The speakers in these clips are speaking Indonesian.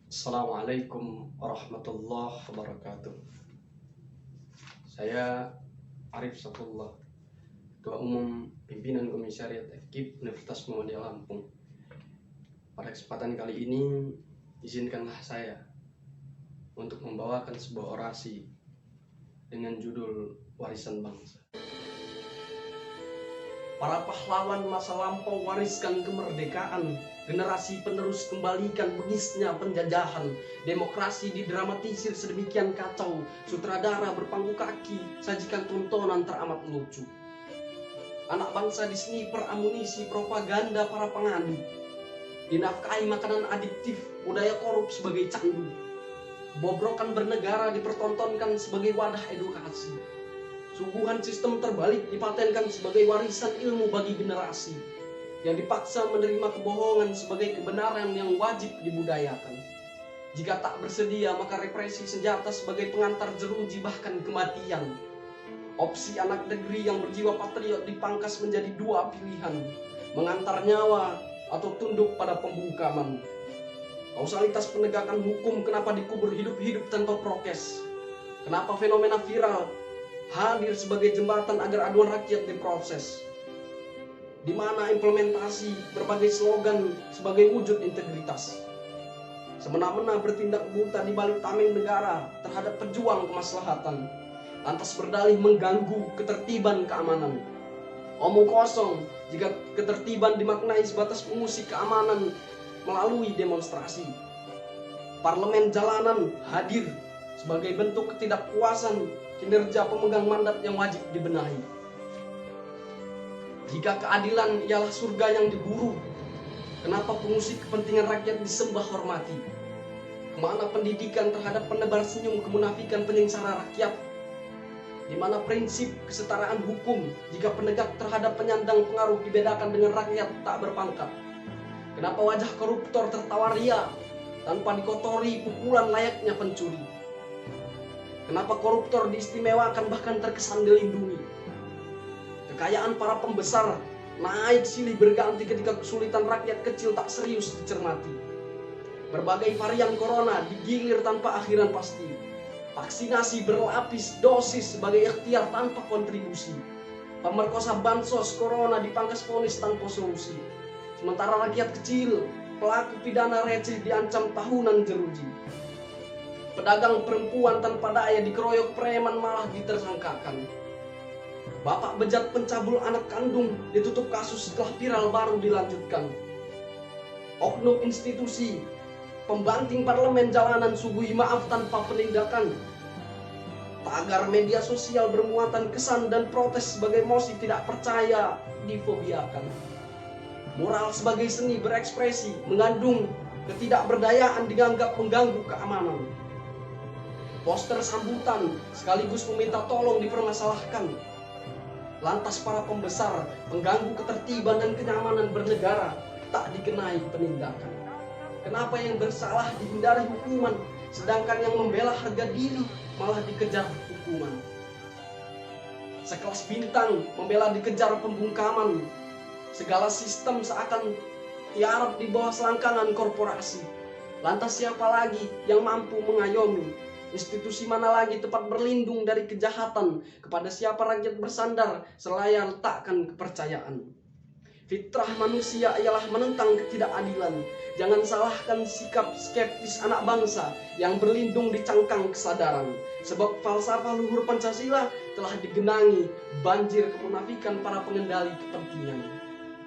Assalamualaikum warahmatullahi wabarakatuh. Saya Arif Saifullah, Ketua Umum Pimpinan Komisariat FKIP Universitas Muhammadiyah Lampung. Pada kesempatan kali ini, izinkanlah saya untuk membawakan sebuah orasi dengan judul Warisan Bangsa. Para pahlawan masa lampau wariskan kemerdekaan, generasi penerus kembalikan bengisnya penjajahan, demokrasi didramatisir sedemikian kacau, sutradara berpangku kaki sajikan tontonan teramat lucu. Anak bangsa di sniper amunisi propaganda para pengadu, dinafkahi makanan adiktif, budaya korup sebagai candu, bobrokan bernegara dipertontonkan sebagai wadah edukasi. Suguhan sistem terbalik dipatenkan sebagai warisan ilmu bagi generasi yang dipaksa menerima kebohongan sebagai kebenaran yang wajib dibudayakan. Jika tak bersedia, maka represi senjata sebagai pengantar jeruji bahkan kematian. Opsi anak negeri yang berjiwa patriot dipangkas menjadi dua pilihan, mengantar nyawa atau tunduk pada pembungkaman. Kausalitas penegakan hukum kenapa dikubur hidup-hidup tanpa prokes? Kenapa fenomena viral hadir sebagai jembatan agar aduan rakyat diproses? Di mana implementasi berbagai slogan sebagai wujud integritas? Semena-mena bertindak buta di balik tameng negara terhadap pejuang kemaslahatan, lantas berdalih mengganggu ketertiban keamanan. Omong kosong jika ketertiban dimaknai sebatas mengusik keamanan melalui demonstrasi. Parlemen jalanan hadir sebagai bentuk ketidakpuasan kinerja pemegang mandat yang wajib dibenahi. Jika keadilan ialah surga yang diburu, kenapa pengusik kepentingan rakyat disembah hormati? Kemana pendidikan terhadap penebar senyum kemunafikan penyengsara rakyat? Di mana prinsip kesetaraan hukum jika penegak terhadap penyandang pengaruh dibedakan dengan rakyat tak berpangkat? Kenapa wajah koruptor tertawa ria tanpa dikotori pukulan layaknya pencuri? Kenapa koruptor diistimewakan bahkan terkesan dilindungi? Kekayaan para pembesar naik silih berganti ketika kesulitan rakyat kecil tak serius dicermati. Berbagai varian corona digilir tanpa akhiran pasti. Vaksinasi berlapis dosis sebagai ikhtiar tanpa kontribusi. Pemerkosa bansos corona dipangkas vonis tanpa solusi. Sementara rakyat kecil, pelaku pidana receh diancam tahunan jeruji. Pedagang perempuan tanpa daya dikeroyok preman malah ditersangkakan. Bapak bejat pencabul anak kandung ditutup kasus setelah viral baru dilanjutkan. Oknum institusi pembanting parlemen jalanan suguhi maaf tanpa penindakan. Tagar media sosial bermuatan kesan dan protes sebagai mosi tidak percaya difobiakan. Moral sebagai seni berekspresi mengandung ketidakberdayaan dianggap mengganggu keamanan. Poster sambutan sekaligus meminta tolong dipermasalahkan. Lantas para pembesar pengganggu ketertiban dan kenyamanan bernegara tak dikenai penindakan. Kenapa yang bersalah dihindari hukuman, sedangkan yang membela harga diri malah dikejar hukuman? Sekelas bintang membela dikejar pembungkaman. Segala sistem seakan tiarap di bawah selangkangan korporasi. Lantas siapa lagi yang mampu mengayomi? Institusi mana lagi tepat berlindung dari kejahatan? Kepada siapa rakyat bersandar selaya letakkan kepercayaan? Fitrah manusia ialah menentang ketidakadilan. Jangan salahkan sikap skeptis anak bangsa yang berlindung di cangkang kesadaran. Sebab falsafah luhur Pancasila telah digenangi banjir kemunafikan para pengendali kepentingan.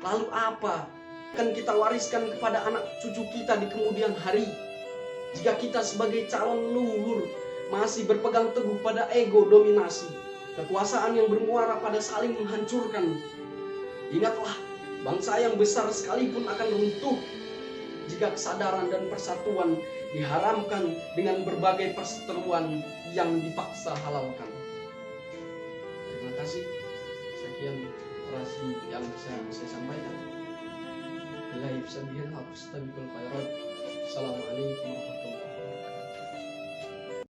Lalu apa akan kita wariskan kepada anak cucu kita di kemudian hari? Jika kita sebagai calon leluhur masih berpegang teguh pada ego dominasi, kekuasaan yang bermuara pada saling menghancurkan. Ingatlah, bangsa yang besar sekalipun akan runtuh jika kesadaran dan persatuan diharamkan dengan berbagai perseteruan yang dipaksa halalkan. Terima kasih. Sekian orasi yang bisa saya sampaikan. Assalamualaikum warahmatullahi wabarakatuh.